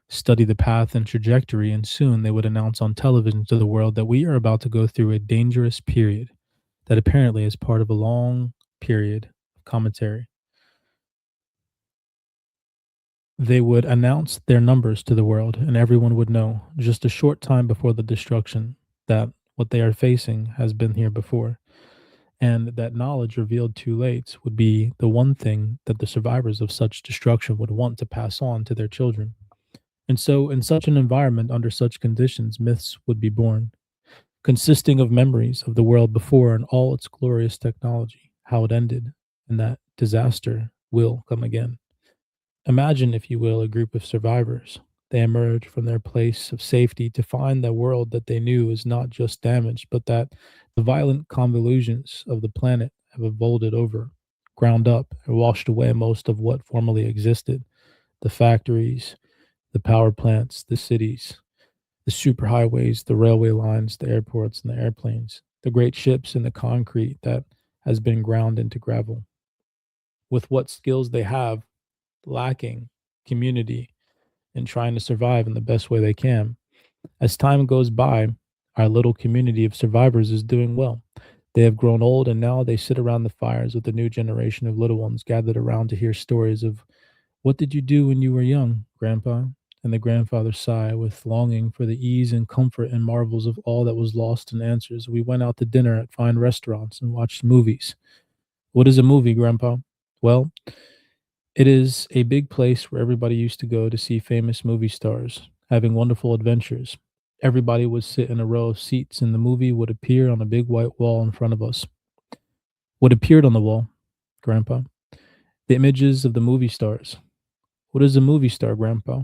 study the path and trajectory, and soon they would announce on television to the world that we are about to go through a dangerous period that apparently is part of a long period of commentary. They would announce their numbers to the world, and everyone would know, just a short time before the destruction, that what they are facing has been here before, and that knowledge revealed too late would be the one thing that the survivors of such destruction would want to pass on to their children. And so, in such an environment, under such conditions, myths would be born, consisting of memories of the world before and all its glorious technology, how it ended, and that disaster will come again. Imagine, if you will, a group of survivors. They emerge from their place of safety to find the world that they knew is not just damaged, but that the violent convulsions of the planet have evolved over, ground up, and washed away most of what formerly existed. The factories, the power plants, the cities, the superhighways, the railway lines, the airports, and the airplanes, the great ships and the concrete that has been ground into gravel. With what skills they have, lacking community and trying to survive in the best way they can. As time goes by, our little community of survivors is doing well. They have grown old and now they sit around the fires with a new generation of little ones gathered around to hear stories of what did you do when you were young, Grandpa? And the grandfather sigh with longing for the ease and comfort and marvels of all that was lost and answers. We went out to dinner at fine restaurants and watched movies. What is a movie, Grandpa? Well, it is a big place where everybody used to go to see famous movie stars having wonderful adventures. Everybody would sit in a row of seats, and the movie would appear on a big white wall in front of us. What appeared on the wall, Grandpa? The images of the movie stars. What is a movie star, Grandpa?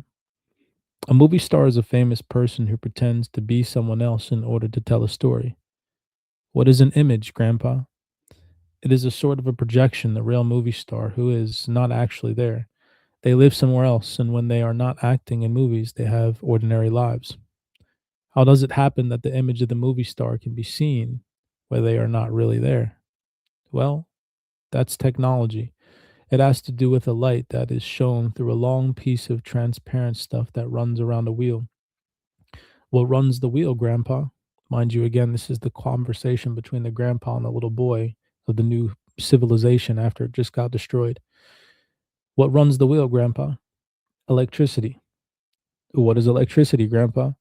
A movie star is a famous person who pretends to be someone else in order to tell a story. What is an image, Grandpa? It is a sort of a projection, the real movie star who is not actually there. They live somewhere else, and when they are not acting in movies, they have ordinary lives. How does it happen that the image of the movie star can be seen where they are not really there? Well, that's technology. It has to do with a light that is shown through a long piece of transparent stuff that runs around a wheel. What runs the wheel, Grandpa? Mind you, again, this is the conversation between the grandpa and the little boy of the new civilization after it just got destroyed. What runs the wheel, Grandpa? Electricity. What is electricity, Grandpa?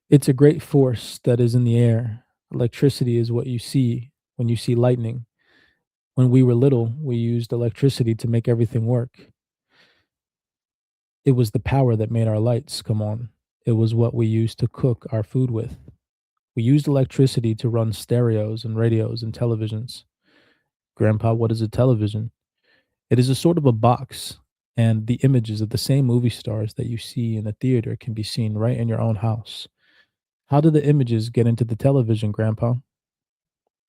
It's a great force that is in the air. Electricity is what you see when you see lightning. When we were little, we used electricity to make everything work. It was the power that made our lights come on. It was what we used to cook our food with. We used electricity to run stereos and radios and televisions. Grandpa, what is a television? It is a sort of a box, and the images of the same movie stars that you see in a theater can be seen right in your own house. How do the images get into the television, Grandpa?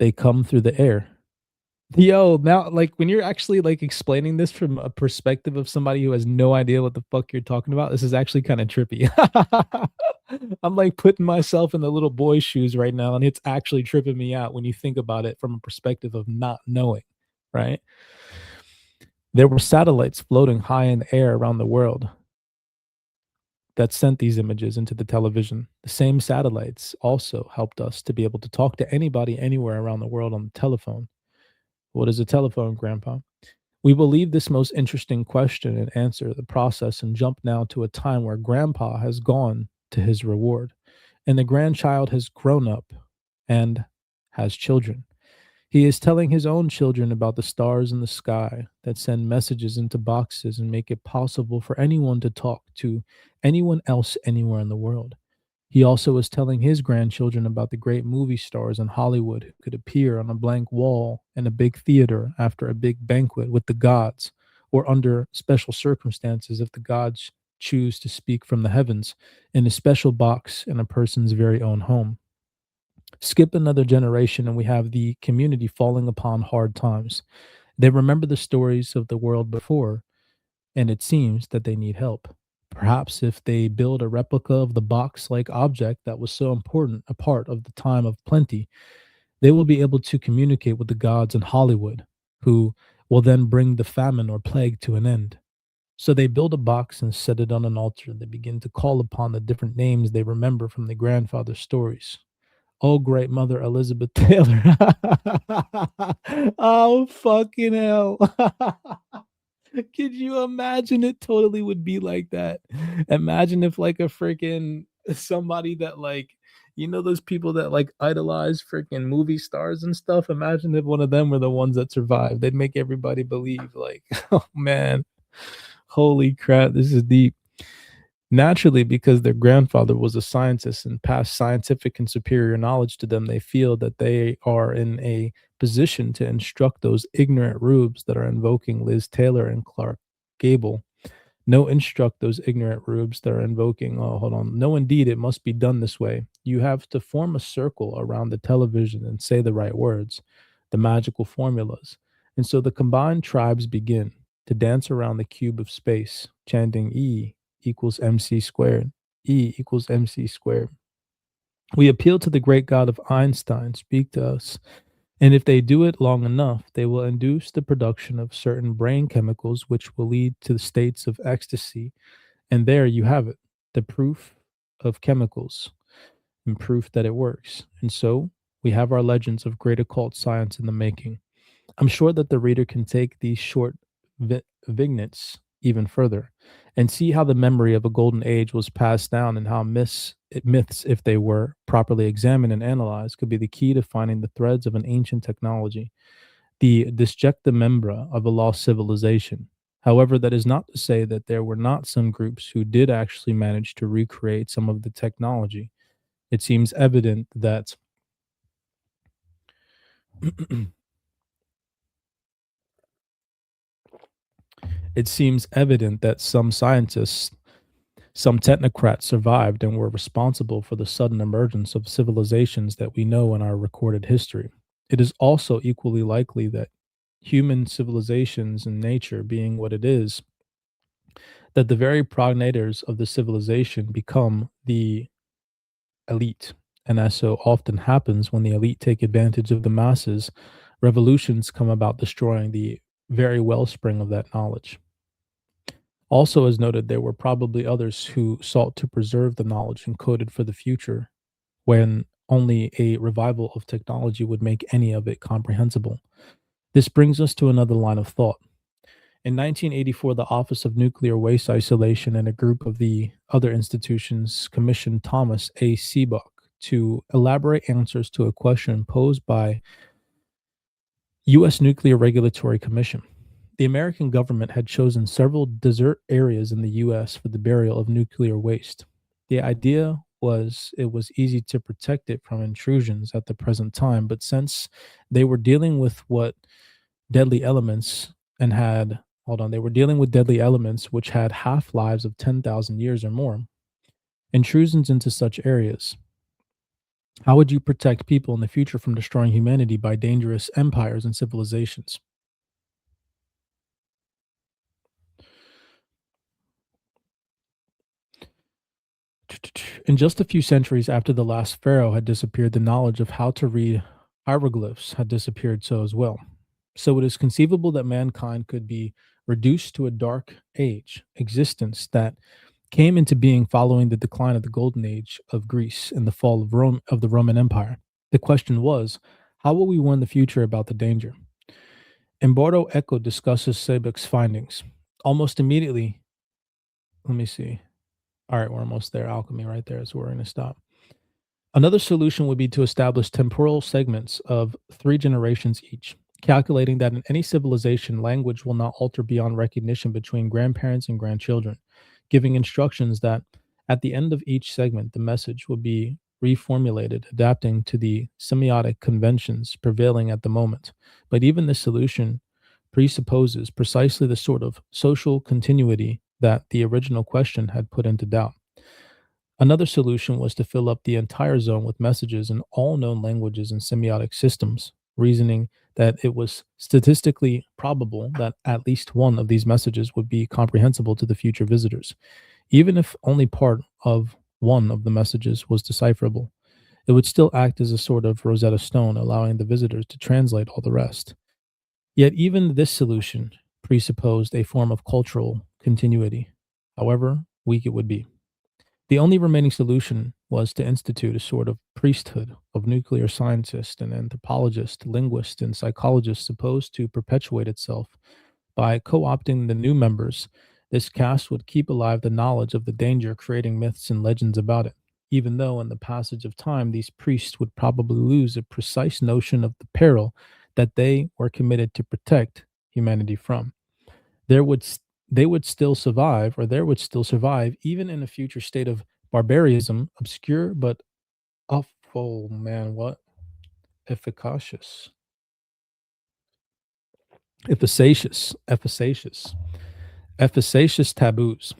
They come through the air. Yo, now, like, when you're actually, like, explaining this from a perspective of somebody who has no idea what the fuck you're talking about, this is actually kinda trippy. I'm, like, putting myself in the little boy's shoes right now, and it's actually tripping me out when you think about it from a perspective of not knowing, right? There were satellites floating high in the air around the world that sent these images into the television. The same satellites also helped us to be able to talk to anybody anywhere around the world on the telephone. What is a telephone, Grandpa? We will leave this most interesting question and answer the process and jump now to a time where grandpa has gone to his reward and the grandchild has grown up and has children. He is telling his own children about the stars in the sky that send messages into boxes and make it possible for anyone to talk to anyone else anywhere in the world. He also is telling his grandchildren about the great movie stars in Hollywood who could appear on a blank wall in a big theater after a big banquet with the gods, or under special circumstances if the gods choose to speak from the heavens in a special box in a person's very own home. Skip another generation, and we have the community falling upon hard times. They remember the stories of the world before, and it seems that they need help. Perhaps if they build a replica of the box like object that was so important a part of the time of plenty, they will be able to communicate with the gods in Hollywood, who will then bring the famine or plague to an end. So they build a box and set it on an altar. They begin to call upon the different names they remember from the grandfather's stories. Oh, great mother Elizabeth Taylor. Oh, fucking hell. Could you imagine? It totally would be like that. Imagine if like a freaking somebody that like those people that like idolize freaking movie stars and stuff. Imagine if one of them were the ones that survived. They'd make everybody believe like, oh man, holy crap, this is deep. Naturally, because their grandfather was a scientist and passed scientific and superior knowledge to them, they feel that they are in a position to instruct those ignorant rubes that are invoking Liz Taylor and Clark Gable. No, instruct those ignorant rubes that are invoking, oh, hold on. No, indeed, it must be done this way. You have to form a circle around the television and say the right words, the magical formulas. And so the combined tribes begin to dance around the cube of space, chanting E equals MC squared, E equals MC squared. We appeal to the great God of Einstein, speak to us. And if they do it long enough, they will induce the production of certain brain chemicals, which will lead to the states of ecstasy. And there you have it, the proof of chemicals and proof that it works. And so we have our legends of great occult science in the making. I'm sure that the reader can take these short vignettes even further and see how the memory of a golden age was passed down and how myths, if they were properly examined and analyzed, could be the key to finding the threads of an ancient technology, the disjecta membra of a lost civilization. However, that is not to say that there were not some groups who did actually manage to recreate some of the technology. It seems evident that some scientists, some technocrats survived and were responsible for the sudden emergence of civilizations that we know in our recorded history. It is also equally likely that human civilizations and nature being what it is, that the very progenitors of the civilization become the elite. And as so often happens when the elite take advantage of the masses, revolutions come about destroying the very wellspring of that knowledge. Also, as noted, there were probably others who sought to preserve the knowledge encoded for the future when only a revival of technology would make any of it comprehensible. This brings us to another line of thought. In 1984, the Office of Nuclear Waste Isolation and a group of the other institutions commissioned Thomas A. Seabuck to elaborate answers to a question posed by U.S. Nuclear Regulatory Commission. The American government had chosen several desert areas in the U.S. for the burial of nuclear waste. The idea was it was easy to protect it from intrusions at the present time, but since they were dealing with deadly elements and had, they were dealing with deadly elements which had half lives of 10,000 years or more, intrusions into such areas. How would you protect people in the future from destroying humanity by dangerous empires and civilizations? In just a few centuries after the last pharaoh had disappeared, the knowledge of how to read hieroglyphs had disappeared so as well. So it is conceivable that mankind could be reduced to a dark age existence that came into being following the decline of the golden age of Greece and the fall of Rome of the Roman Empire. The question was, how will we warn the future about the danger? Umberto Eco discusses Sebek's findings. Almost immediately, let me see. All right, we're almost there. Alchemy right there is where we're going to stop. Another solution would be to establish temporal segments of 3 generations each, calculating that in any civilization, language will not alter beyond recognition between grandparents and grandchildren, giving instructions that at the end of each segment, the message will be reformulated, adapting to the semiotic conventions prevailing at the moment. But even this solution presupposes precisely the sort of social continuity that the original question had put into doubt. Another solution was to fill up the entire zone with messages in all known languages and semiotic systems, reasoning that it was statistically probable that at least one of these messages would be comprehensible to the future visitors, even if only part of one of the messages was decipherable. It would still act as a sort of Rosetta Stone, allowing the visitors to translate all the rest. Yet, even this solution presupposed a form of cultural continuity, however weak it would be. The only remaining solution was to institute a sort of priesthood of nuclear scientists and anthropologists, linguists, and psychologists supposed to perpetuate itself by co opting the new members. This caste would keep alive the knowledge of the danger, creating myths and legends about it, even though in the passage of time these priests would probably lose a precise notion of the peril that they were committed to protect humanity from. There would they would still survive, or there would still survive, even in a future state of barbarism, obscure but awful, man, what? Efficacious. Efficacious taboos.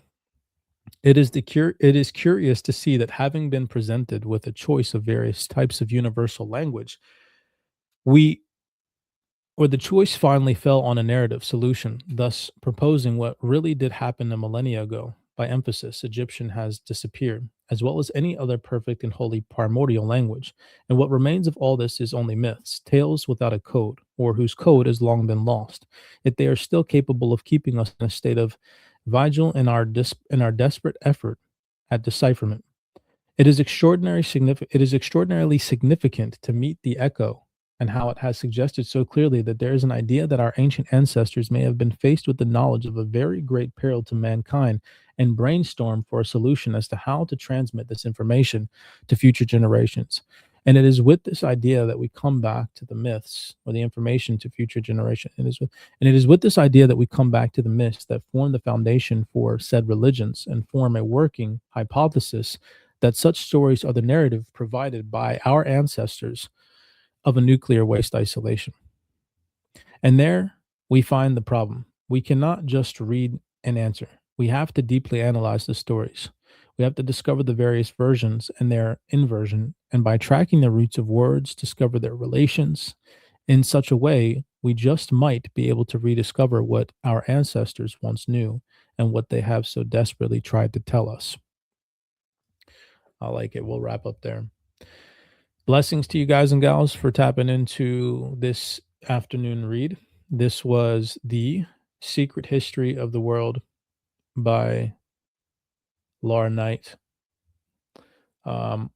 It is curious to see that having been presented with a choice of various types of universal language, we or the choice finally fell on a narrative solution, thus proposing what really did happen a millennia ago. By emphasis, Egyptian has disappeared, as well as any other perfect and holy primordial language, and what remains of all this is only myths, tales without a code, or whose code has long been lost. Yet they are still capable of keeping us in a state of vigil in our desperate effort at decipherment. It is extraordinarily significant to meet the echo and how it has suggested so clearly that there is an idea that our ancient ancestors may have been faced with the knowledge of a very great peril to mankind and brainstorm for a solution as to how to transmit this information to future generations. And it is with this idea that we come back to the myths or the information to future generations. And it is with this idea that we come back to the myths that form the foundation for said religions and form a working hypothesis that such stories are the narrative provided by our ancestors of a nuclear waste isolation. And there we find the problem. We cannot just read and answer. We have to deeply analyze the stories. We have to discover the various versions and their inversion, and by tracking the roots of words, discover their relations. In such a way, we just might be able to rediscover what our ancestors once knew and what they have so desperately tried to tell us. I like it. We'll wrap up there. Blessings to you guys and gals for tapping into this afternoon read. This was The Secret History of the World by Laura Knight. I'll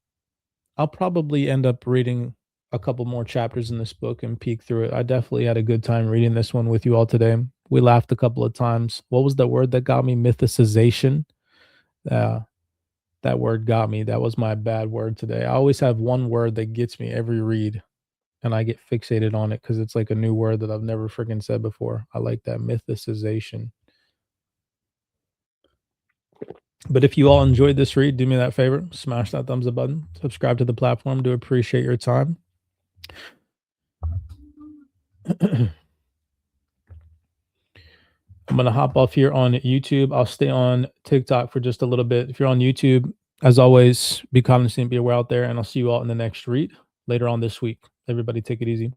probably end up reading a couple more chapters in this book and peek through it. I definitely had a good time reading this one with you all today. We laughed a couple of times. What was the word that got me? Mythicization. That word got me. That was my bad word today. I always have one word that gets me every read, and I get fixated on it because it's like a new word that I've never freaking said before. I like that, mythicization. But if you all enjoyed this read, do me that favor, smash that thumbs up button, subscribe to the platform. Do appreciate your time. I'm going to hop off here on YouTube. I'll stay on TikTok for just a little bit. If you're on YouTube, as always, be cognizant, be aware out there, and I'll see you all in the next read later on this week. Everybody take it easy.